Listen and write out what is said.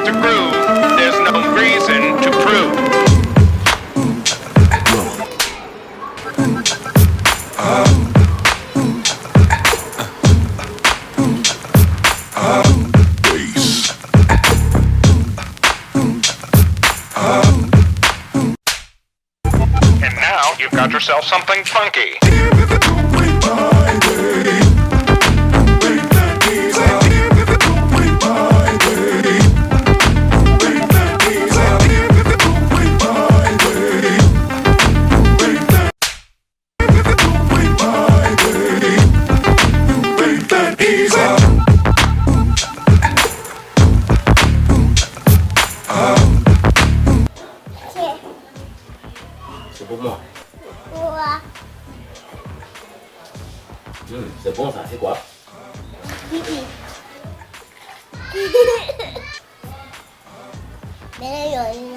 to groove. There's no reason to prove. And now you've got yourself something funky. C'est pour moi. Quoi? C'est bon ça, c'est quoi? Mais là, il y a une